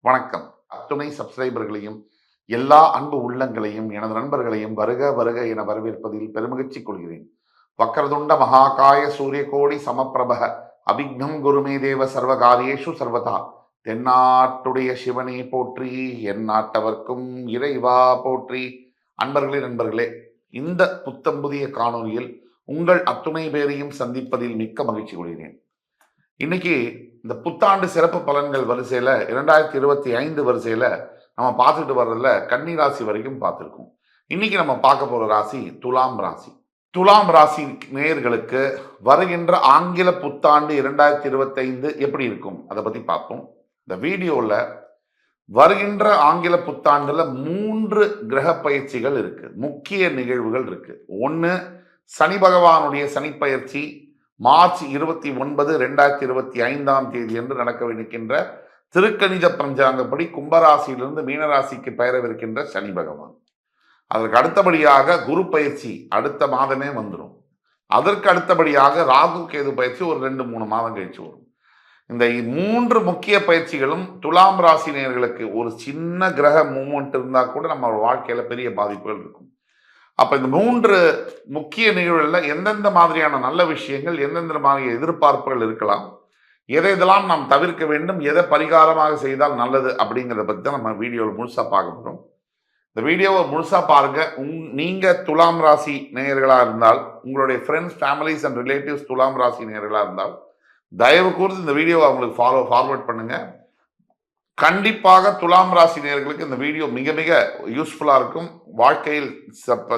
வணக்கம். அத்துணை சப்ஸ்கிரைபர்களையும் எல்லா அன்பு உள்ளங்களையும் எனது நண்பர்களையும் வருக வருக என வரவேற்பதில் பெருமகிழ்ச்சி கொள்கிறேன். வக்கரதுண்ட மகாகாய சூரியகோடி சமப்பிரபக அபிக்னம் குருமே தேவ சர்வகாரியேஷு சர்வதா தென்னாட்டுடைய சிவனே போற்றி என் நாட்டவர்க்கும் இறைவா போற்றி. அன்பர்களே நண்பர்களே, இந்த புத்தம் புதிய காணொலியில் உங்கள் அத்துணை பேரையும் சந்திப்பதில் மிக்க மகிழ்ச்சி கொள்கிறேன். இன்னைக்கு இந்த புத்தாண்டு சிறப்பு பலன்கள் வரிசையில 2025 வரிசையில நம்ம பார்த்துட்டு வர்றதுல கன்னி ராசி வரைக்கும் பார்த்துருக்கோம். இன்னைக்கு நம்ம பார்க்க போற ராசி துலாம் ராசி. துலாம் ராசி நேயர்களுக்கு வருகின்ற ஆங்கில புத்தாண்டு 2025 எப்படி இருக்கும் அதை பத்தி பார்ப்போம். இந்த வீடியோல வருகின்ற ஆங்கில புத்தாண்டுல 3 கிரக பயிற்சிகள் இருக்கு, முக்கிய நிகழ்வுகள் இருக்கு. ஒன்று, சனி பகவானுடைய சனிப்பயிற்சி மார்ச் 29, 2025 என்று நடக்கவிருக்கின்ற திருக்கணித பஞ்சாங்கப்படி கும்பராசியிலிருந்து மீனராசிக்கு பெயரவிருக்கின்ற சனி பகவான். அதற்கு அடுத்தபடியாக குரு பயிற்சி அடுத்த மாதமே வந்துடும். அதற்கு அடுத்தபடியாக ராகு கேது பயிற்சி ஒரு 2-3 மாதம் கழிச்சு வரும். இந்த 3 முக்கிய பயிற்சிகளும் துலாம் ராசினியர்களுக்கு ஒரு சின்ன கிரக மூவ்மெண்ட் இருந்தால் கூட நம்ம வாழ்க்கையில பெரிய பாதிப்புகள் இருக்கும். அப்ப இந்த 3 முக்கிய நிகழ்வுகளில் எந்தெந்த மாதிரியான நல்ல விஷயங்கள், எந்தெந்த மாதிரி எதிர்பார்ப்புகள் இருக்கலாம், எதெல்லாம் நாம் தவிர்க்க வேண்டும், எதை பரிகாரமாக செய்தால் நல்லது அப்படிங்கிறத பற்றி தான் நம்ம வீடியோவில் முழுசாக பார்க்க போகிறோம். இந்த வீடியோவை முழுசாக பாருங்க. நீங்கள் துலாம் ராசி நேயர்களாக இருந்தால், உங்களுடைய ஃப்ரெண்ட்ஸ், ஃபேமிலிஸ் அண்ட் ரிலேட்டிவ்ஸ் துலாம் ராசி நேயர்களாக இருந்தால் தயவு கூர்ந்து இந்த வீடியோவை அவங்களுக்கு ஃபார்வர்ட் பண்ணுங்க. கண்டிப்பாக துலாம் ராசி நேயர்களுக்கு இந்த வீடியோ மிக மிக யூஸ்ஃபுல்லாக இருக்கும். வாழ்க்கையில்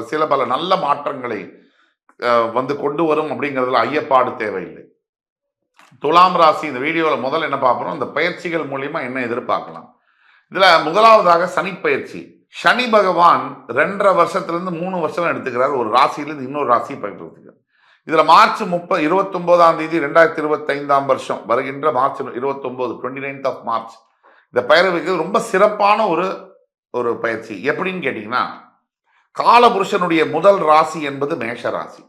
சில பல நல்ல மாற்றங்களை கொண்டு வரும் அப்படிங்கிறதுல ஐயப்பாடு தேவையில்லை. துலாம் ராசி இந்த வீடியோவில் முதல்ல என்ன பார்ப்போம், இந்த பயிற்சிகள் மூலியமா என்ன எதிர்பார்க்கலாம். இதுல முதலாவதாக சனி பயிற்சி. சனி பகவான் 2.5 வருஷத்திலிருந்து 3 வருஷம் எடுத்துக்கிறார் ஒரு ராசியிலிருந்து இன்னொரு ராசியை பயிற்சி. இதுல மார்ச் 29ஆம் தேதி 2025 வருஷம் வருகின்ற மார்ச் 29, 29th மார்ச் இந்த பயிற்சிக்கு ரொம்ப சிறப்பான ஒரு பயிற்சி. எப்படின்னு கேட்டீங்கன்னா, காலபுருஷனுடைய முதல் ராசி என்பது மேஷ ராசி.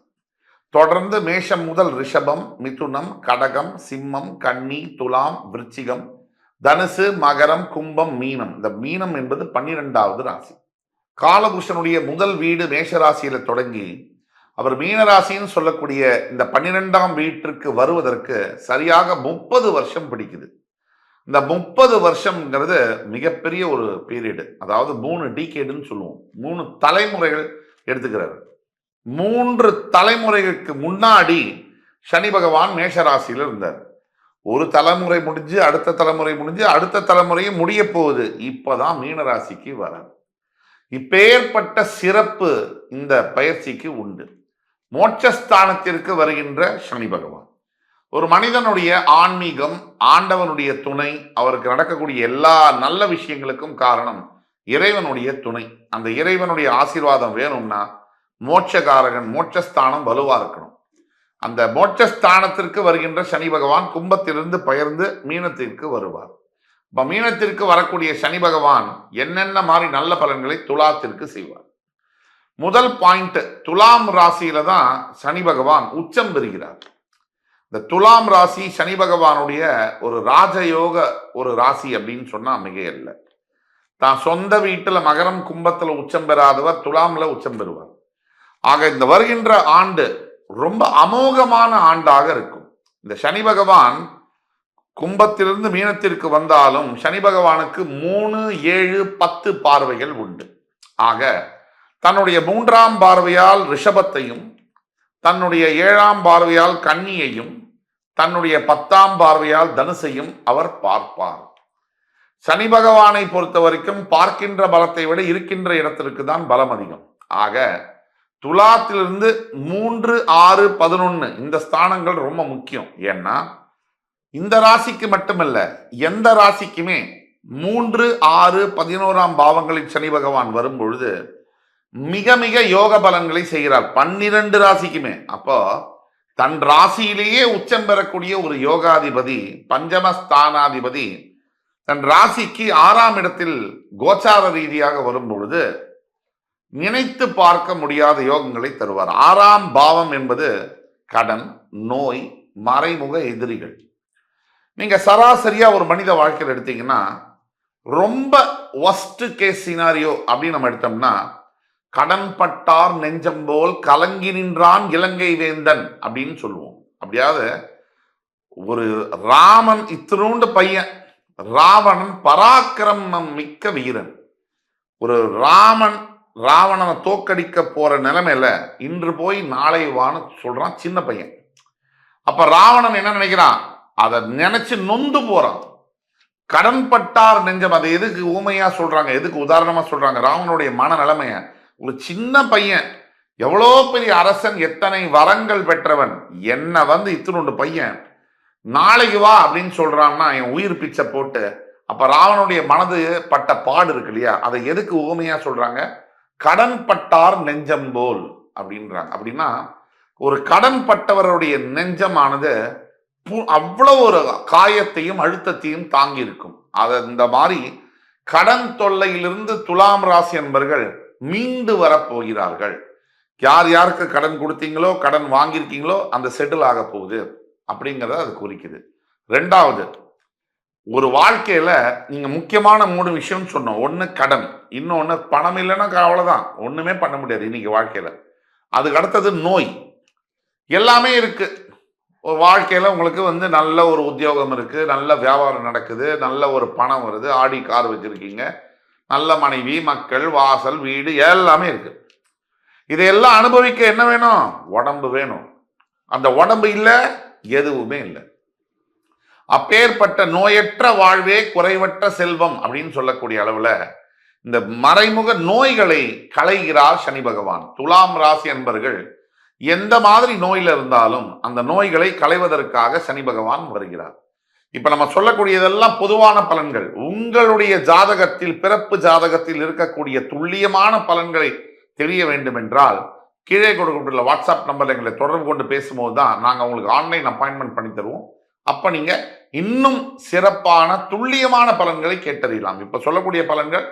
தொடர்ந்து மேஷம் முதல் ரிஷபம், மிதுனம், கடகம், சிம்மம், கன்னி, துலாம், விருச்சிகம், தனுசு, மகரம், கும்பம், மீனம். இந்த மீனம் என்பது 12வது ராசி. காலபுருஷனுடைய முதல் வீடு மேஷ ராசியில தொடங்கி அவர் மீனராசின்னு சொல்லக்கூடிய இந்த 12ஆம் வீட்டிற்கு வருவதற்கு சரியாக 30 வருஷம் பிடிக்குது. இந்த 30 வருஷம்ங்கிறது மிகப்பெரிய ஒரு பீரியடு. அதாவது 3 டிகேடுன்னு சொல்லுவோம். 3 தலைமுறைகள் எடுத்துக்கிறார். 3 தலைமுறைகளுக்கு முன்னாடி சனி பகவான் மேஷராசியில் இருந்தார். ஒரு தலைமுறை முடிஞ்சு அடுத்த தலைமுறை முடிஞ்சு அடுத்த தலைமுறையும் முடிய போகுது. இப்பதான் மீனராசிக்கு வரார். இப்பேற்பட்ட சிறப்பு இந்த பயிற்சிக்கு உண்டு. மோட்சஸ்தானத்திற்கு வருகின்ற சனி பகவான் ஒரு மனிதனுடைய ஆன்மீகம், ஆண்டவனுடைய துணை, அவருக்கு நடக்கக்கூடிய எல்லா நல்ல விஷயங்களுக்கும் காரணம் இறைவனுடைய துணை. அந்த இறைவனுடைய ஆசீர்வாதம் வேணும்னா மோட்சகாரகன், மோட்சஸ்தானம் வலுவா இருக்கணும். அந்த மோட்சஸ்தானத்திற்கு வருகின்ற சனி பகவான் கும்பத்திலிருந்து பெயர்ந்து மீனத்திற்கு வருவார். இப்ப மீனத்திற்கு வரக்கூடிய சனி பகவான் என்னென்ன மாதிரி நல்ல பலன்களை துலாத்திற்கு செய்வார். முதல் பாயிண்ட், துலாம் ராசியில தான் சனி பகவான் உச்சம் பெறுகிறார். இந்த துலாம் ராசி சனி பகவானுடைய ஒரு ராஜயோக ஒரு ராசி அப்படின்னு சொன்னா மிகையல்ல. தான் சொந்த வீட்டுல மகரம், கும்பத்துல உச்சம் பெறாதவர் துலாம்ல உச்சம் பெறுவார். ஆக இந்த வருகின்ற ஆண்டு ரொம்ப அமோகமான ஆண்டாக இருக்கும். இந்த சனி பகவான் கும்பத்திலிருந்து மீனத்திற்கு வந்தாலும் சனி பகவானுக்கு 3, 7, 10 பார்வைகள் உண்டு. ஆக தன்னுடைய 3ஆம் பார்வையால் ரிஷபத்தையும், தன்னுடைய 7ஆம் பார்வையால் கன்னியையும், தன்னுடைய 10ஆம் பார்வையால் தனுசையும் அவர் பார்ப்பார். சனி பகவானை பொறுத்த வரைக்கும் பார்க்கின்ற பலத்தை விட இருக்கின்ற இடத்திற்கு தான் பலம் அதிகம். ஆக துலாத்திலிருந்து 3, 6, 11 இந்த ஸ்தானங்கள் ரொம்ப முக்கியம். ஏன்னா இந்த ராசிக்கு மட்டுமல்ல, எந்த ராசிக்குமே 3, 6, 11ஆம் பாவங்களில் சனி பகவான் வரும் பொழுது மிக மிக யோக பலன்களை செய்கிறார் 12 ராசிக்குமே. அப்போ தன் ராசியிலேயே உச்சம் பெறக்கூடிய ஒரு யோகாதிபதி, பஞ்சமஸ்தானாதிபதி தன் ராசிக்கு 6ஆம் இடத்தில் கோச்சார ரீதியாக வரும் பொழுது நினைத்து பார்க்க முடியாத யோகங்களை தருவார். 6ஆம் பாவம் என்பது கடன், நோய், மறைமுக எதிரிகள். நீங்க சராசரியா ஒரு மனித வாழ்க்கையில் எடுத்தீங்கன்னா ரொம்ப ஒஸ்ட் கேஸ் சினாரியோ அப்படின்னு நம்ம எடுத்தோம்னா, கடன் பட்டார் நெஞ்சம் போல் கலங்கி நின்றான் இலங்கை வேந்தன் அப்படின்னு சொல்லுவோம். அப்படியாவது ஒரு ராமன் இத்தினூண்டு பையன், ராவணன் பராக்கிரமம் மிக்க வீரன். ஒரு ராவணனை தோக்கடிக்க போற நிலைமையில இன்று போய் நாளை வான்னு சொல்றான் சின்ன பையன். அப்ப ராவணன் என்ன நினைக்கிறான்? அதை நினைச்சு நொந்து போறான். கடன் பட்டார் நெஞ்சம், அதை எதுக்கு ஊமையா சொல்றாங்க, எதுக்கு உதாரணமா சொல்றாங்க? ராவனுடைய மன நிலைமைய. ஒரு சின்ன பையன், எவ்வளோ பெரிய அரசன், எத்தனை வரங்கள் பெற்றவன், என்ன வந்து இத்தினோண்டு பையன் நாளைக்கு வா அப்படின்னு சொல்றான்னா என் உயிர் பிச்சை போட்டு. அப்ப ராவனுடைய மனது பட்ட பாடு இருக்கு இல்லையா, அதை எதுக்கு ஊமையா சொல்றாங்க? கடன் பட்டார் நெஞ்சம் போல் அப்படின்றாங்க. அப்படின்னா ஒரு கடன் பட்டவருடைய நெஞ்சமானது அவ்வளவு ஒரு காயத்தையும் அழுத்தத்தையும் தாங்கி இருக்கும். இந்த மாதிரி கடன் தொல்லையிலிருந்து துலாம் ராசி என்பர்கள் மீண்டு வரப்போகிறார்கள். யார் யாருக்கு கடன் கொடுத்தீங்களோ, கடன் வாங்கியிருக்கீங்களோ, அந்த செட்டில் ஆக போகுது அப்படிங்கிறத அது குறிக்குது. ரெண்டாவது, ஒரு வாழ்க்கையில நீங்க முக்கியமான 3 விஷயம் சொன்னோம். ஒன்று கடன், இன்னொன்று பணம் இல்லைன்னா அவ்வளவுதான், ஒண்ணுமே பண்ண முடியாது இன்னைக்கு வாழ்க்கையில. அதுக்கு அடுத்தது நோய். எல்லாமே இருக்கு ஒரு வாழ்க்கையில. உங்களுக்கு வந்து நல்ல ஒரு உத்தியோகம் இருக்கு, நல்ல வியாபாரம் நடக்குது, நல்ல ஒரு பணம் வருது, ஆடி கார் வச்சிருக்கீங்க, நல்ல மனைவி, மக்கள், வாசல், வீடு எல்லாமே இருக்கு. இதையெல்லாம் அனுபவிக்க என்ன வேணும்? உடம்பு வேணும். அந்த உடம்பு இல்லை, எதுவுமே இல்லை. அப்பேற்பட்ட நோயற்ற வாழ்வே குறைவற்ற செல்வம் அப்படின்னு சொல்லக்கூடிய அளவுல இந்த மறைமுக நோய்களை களைகிறார் சனி பகவான். துலாம் ராசி என்பர்கள் எந்த மாதிரி நோயில இருந்தாலும் அந்த நோய்களை களைவதற்காக சனி பகவான் வருகிறார். இப்ப நம்ம சொல்லக்கூடியதெல்லாம் பொதுவான பலன்கள். உங்களுடைய ஜாதகத்தில், பிறப்பு ஜாதகத்தில் இருக்கக்கூடிய துல்லியமான பலன்களை தெரிய வேண்டும் என்றால் கீழே கொடுக்கப்பட்டுள்ள வாட்ஸ்அப் நம்பர்ல எங்களை தொடர்பு கொண்டு பேசும்போது தான் நாங்கள் உங்களுக்கு ஆன்லைன் அப்பாயின்மெண்ட் பண்ணி தருவோம். அப்ப நீங்க இன்னும் சிறப்பான துல்லியமான பலன்களை கேட்டறியலாம். இப்ப சொல்லக்கூடிய பலன்கள்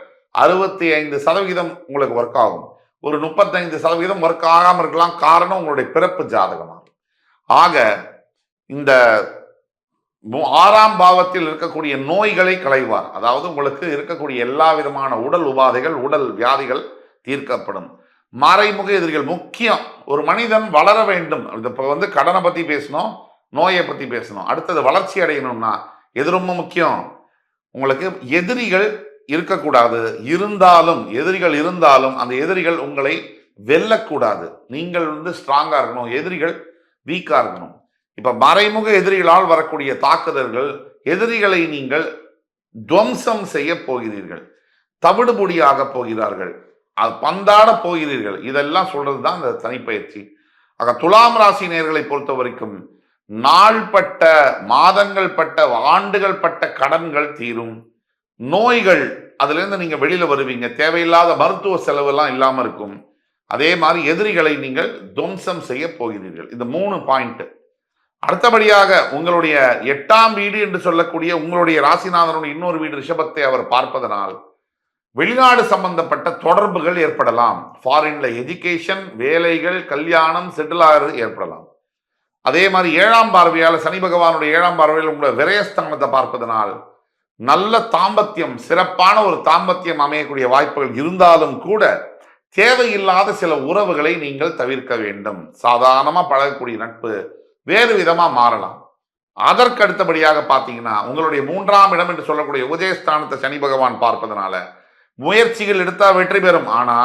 65% உங்களுக்கு ஒர்க் ஆகும். ஒரு 35% ஒர்க் ஆகாம இருக்கலாம். காரணம் உங்களுடைய பிறப்பு ஜாதகமாக. ஆக இந்த 6ஆம் பாவத்தில் இருக்கக்கூடிய நோய்களை களைவார். அதாவது உங்களுக்கு இருக்கக்கூடிய எல்லா விதமான உடல் உபாதைகள், உடல் வியாதிகள் தீர்க்கப்படும். மறைமுக எதிரிகள் முக்கியம். ஒரு மனிதன் வளர வேண்டும். இப்ப வந்து கடனை பத்தி பேசணும், நோயை பத்தி பேசணும். அடுத்தது வளர்ச்சி அடையணும்னா எது ரொம்ப முக்கியம்? உங்களுக்கு எதிரிகள் இருக்கக்கூடாது. எதிரிகள் இருந்தாலும் அந்த எதிரிகள் உங்களை வெல்லக்கூடாது. நீங்கள் வந்து ஸ்ட்ராங்கா இருக்கணும், எதிரிகள் வீக்கா இருக்கணும். இப்ப மறைமுக எதிரிகளால் வரக்கூடிய தாக்குதல்கள், எதிரிகளை நீங்கள் துவம்சம் செய்ய போகிறீர்கள், தவிடுபொடியாக போகிறார்கள், அது பந்தாட போகிறீர்கள். இதெல்லாம் சொல்றதுதான் இந்த தனிப்பயிற்சி. ஆக துலாம் ராசி நேயர்களை பொறுத்த வரைக்கும் நாள்பட்ட, மாதங்கள் பட்ட, ஆண்டுகள் பட்ட கடன்கள் தீரும். நோய்கள், அதுல இருந்து நீங்க வெளியில வருவீங்க. தேவையில்லாத மருத்துவ செலவு எல்லாம் இல்லாம இருக்கும். அதே மாதிரி எதிரிகளை நீங்கள் துவம்சம் செய்ய போகிறீர்கள். இந்த 3 பாயிண்ட். அடுத்தபடியாக உங்களுடைய 8ஆம் வீடு என்று சொல்லக்கூடிய உங்களுடைய ராசிநாதனுடைய இன்னொரு வீடு ரிஷபத்தை அவர் பார்ப்பதனால் வெளிநாடு சம்பந்தப்பட்ட தொடர்புகள் ஏற்படலாம். ஃபாரின்ல எஜுகேஷன், வேலைகள், கல்யாணம், செட்டில் ஆகிறது ஏற்படலாம். அதே மாதிரி 7ஆம் பார்வையால், சனி பகவானுடைய 7ஆம் பார்வையில் உங்களை விரயஸ்தானத்தை பார்ப்பதனால் நல்ல தாம்பத்தியம், சிறப்பான ஒரு தாம்பத்தியம் அமையக்கூடிய வாய்ப்புகள் இருந்தாலும் கூட தேவையில்லாத சில உறவுகளை நீங்கள் தவிர்க்க வேண்டும். சாதாரணமா பழகக்கூடிய நட்பு வேறு விதமா மாறலாம். அதற்கு அடுத்தபடியாக பார்த்தீங்கன்னா உங்களுடைய 3ஆம் இடம் என்று சொல்லக்கூடிய உதயஸ்தானத்தை சனி பகவான் பார்ப்பதனால முயற்சிகள் எடுத்தா வெற்றி பெறும். ஆனா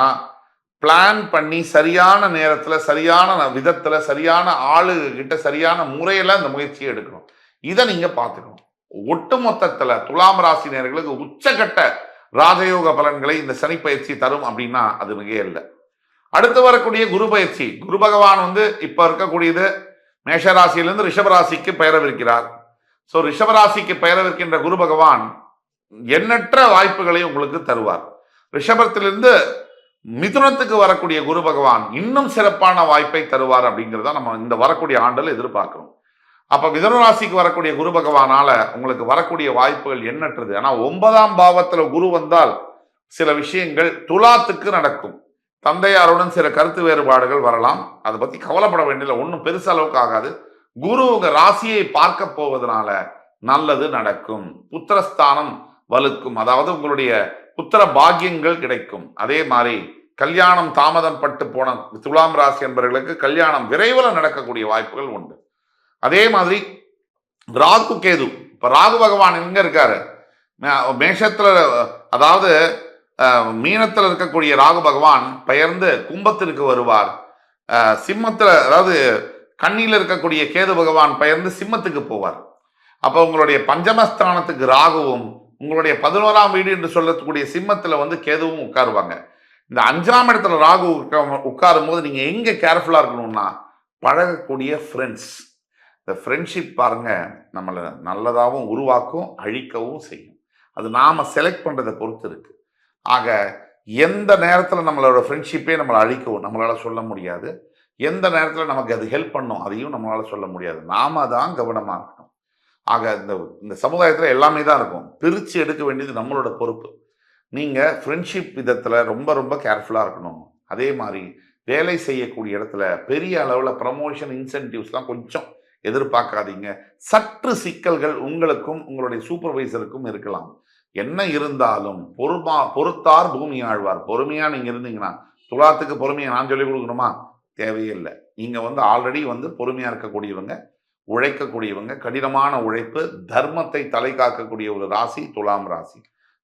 பிளான் பண்ணி சரியான நேரத்துல, சரியான விதத்துல, சரியான ஆளுகிட்ட, சரியான முறையில அந்த முயற்சியை எடுக்கணும். இதை நீங்க பார்த்துக்கணும். ஒட்டுமொத்தத்துல துலாம் ராசி நேயர்களுக்கு உச்சகட்ட ராஜயோக பலன்களை இந்த சனி பயிற்சி தரும் அப்படின்னா அது மிக இல்லை. அடுத்து வரக்கூடிய குரு பயிற்சி. குரு பகவான் வந்து இப்ப இருக்கக்கூடியது மேஷராசியிலிருந்து ரிஷபராசிக்கு பெயரவிருக்கிறார். ஸோ ரிஷபராசிக்கு பெயரவிருக்கின்ற குரு பகவான் எண்ணற்ற வாய்ப்புகளை உங்களுக்கு தருவார். ரிஷபத்திலிருந்து மிதுனத்துக்கு வரக்கூடிய குரு பகவான் இன்னும் சிறப்பான வாய்ப்பை தருவார் அப்படிங்கிறத நம்ம இந்த வரக்கூடிய ஆண்டில் எதிர்பார்க்கிறோம். அப்ப மிதுன ராசிக்கு வரக்கூடிய குரு பகவானால உங்களுக்கு வரக்கூடிய வாய்ப்புகள் எண்ணற்றது. ஆனா 9ஆம் பாவத்துல குரு வந்தால் சில விஷயங்கள் துலாத்துக்கு நடக்கும். தந்தையாருடன் சில கருத்து வேறுபாடுகள் வரலாம். அதை பத்தி கவலைப்பட வேண்டியதில்லை, ஒன்றும் பெருசளவுக்கு ஆகாது. குரு உங்க ராசியை பார்க்க போவதனால நல்லது நடக்கும். புத்திரஸ்தானம் வலுக்கும், அதாவது உங்களுடைய புத்திர பாக்கியங்கள் கிடைக்கும். அதே மாதிரி கல்யாணம் தாமதம் பட்டு போன துலாம் ராசி என்பவர்களுக்கு கல்யாணம் விரைவில் நடக்கக்கூடிய வாய்ப்புகள் உண்டு. அதே மாதிரி ராகு கேது, இப்ப ராகு பகவான் எங்க இருக்காரு? மேஷத்துல, அதாவது மீனத்தில் இருக்கக்கூடிய ராகு பகவான் பெயர்ந்து கும்பத்திற்கு வருவார். சிம்மத்தில், அதாவது கண்ணியில் இருக்கக்கூடிய கேது பகவான் பெயர்ந்து சிம்மத்துக்கு போவார். அப்போ உங்களுடைய பஞ்சமஸ்தானத்துக்கு ராகுவும் உங்களுடைய 11ஆம் வீடு என்று சொல்லக்கூடிய சிம்மத்தில் வந்து கேதுவும் உட்காருவாங்க. இந்த 5ஆம் இடத்துல ராகு உட்காரும் போது நீங்க எங்க கேர்ஃபுல்லா இருக்கணும்னா, பழகக்கூடிய ஃப்ரெண்ட்ஸ், இந்த ஃப்ரெண்ட்ஷிப் பாருங்க நம்மளை நல்லதாகவும் உருவாக்கும், அழிக்கவும் செய்யும். அது நாம செலக்ட் பண்றதை பொறுத்து இருக்கு. ஆக எந்த நேரத்தில் நம்மளோட ஃப்ரெண்ட்ஷிப்பே நம்மளை அழிக்கவும் நம்மளால சொல்ல முடியாது. எந்த நேரத்தில் நமக்கு அது ஹெல்ப் பண்ணும் அதையும் நம்மளால சொல்ல முடியாது. நாம தான் கவனமா இருக்கணும். ஆக இந்த சமுதாயத்தில் எல்லாமே தான் இருக்கும். பிரித்து எடுக்க வேண்டியது நம்மளோட பொறுப்பு. நீங்கள் ஃப்ரெண்ட்ஷிப் விதத்தில் ரொம்ப ரொம்ப கேர்ஃபுல்லாக இருக்கணும். அதே மாதிரி வேலை செய்யக்கூடிய இடத்துல பெரிய அளவில் ப்ரமோஷன் இன்சென்டிவ்ஸ்லாம் கொஞ்சம் எதிர்பார்க்காதீங்க. சற்று சிக்கல்கள் உங்களுக்கும் உங்களுடைய சூப்பர்வைசருக்கும் இருக்கலாம். என்ன இருந்தாலும் பொறுத்தார் பூமி ஆழ்வார். பொறுமையா நீங்க இருந்தீங்கன்னா, துலாத்துக்கு பொறுமையை நான் சொல்லிக் கொடுக்கணுமா? தேவையே இல்லை. நீங்க வந்து ஆல்ரெடி வந்து பொறுமையா இருக்கக்கூடியவங்க, உழைக்கக்கூடியவங்க, கடினமான உழைப்பு, தர்மத்தை தலை காக்கக்கூடிய ஒரு ராசி துலாம் ராசி.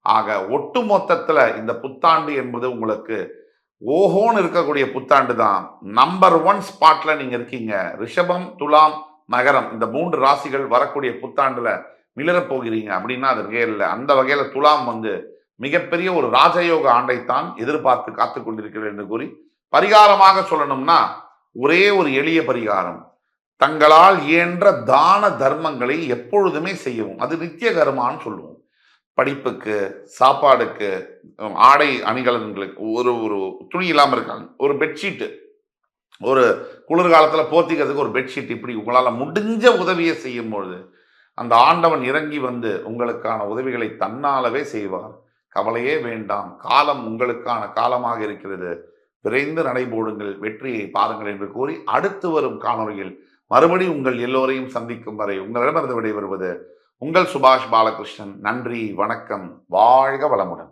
ஆக ஒட்டு மொத்தத்துல இந்த புத்தாண்டு என்பது உங்களுக்கு ஓஹோன்னு இருக்கக்கூடிய புத்தாண்டு தான். நம்பர் 1 ஸ்பாட்ல நீங்க இருக்கீங்க. ரிஷபம், துலாம், மகரம், இந்த 3 ராசிகள் வரக்கூடிய புத்தாண்டுல மிளறப் போகிறீங்க அப்படின்னா அது வகையில் அந்த வகையில துலாம் வந்து மிகப்பெரிய ஒரு ராஜயோக ஆண்டைத்தான் எதிர்பார்த்து காத்து கொண்டிருக்கிறது என்று கூறி, பரிகாரமாக சொல்லணும்னா ஒரே ஒரு எளிய பரிகாரம், தங்களால் இயன்ற தான தர்மங்களை எப்பொழுதுமே செய்யவும். அது நித்திய கர்மான்னு சொல்லுவோம். படிப்புக்கு, சாப்பாடுக்கு, ஆடை அணிகலன்களுக்கு, ஒரு ஒரு துணி இல்லாமல் இருக்காங்க, ஒரு பெட்ஷீட்டு, ஒரு குளிர்காலத்துல போத்திக்கிறதுக்கு ஒரு பெட்ஷீட், இப்படி உங்களால முடிஞ்ச உதவியை செய்யும் பொழுது அந்த ஆண்டவன் இறங்கி வந்து உங்களுக்கான உதவிகளை தன்னாலவே செய்வார். கவலையே வேண்டாம். காலம் உங்களுக்கான காலமாக இருக்கிறது. விரைந்து நடைபோடுங்கள், வெற்றியை பாருங்கள் என்று கூறி அடுத்து வரும் காணொலியில் மறுபடி உங்கள் எல்லோரையும் சந்திக்கும் வரை உங்களிடமிருந்து விடைபெறுவது உங்கள் சுபாஷ் பாலகிருஷ்ணன். நன்றி, வணக்கம், வாழ்க வளமுடன்.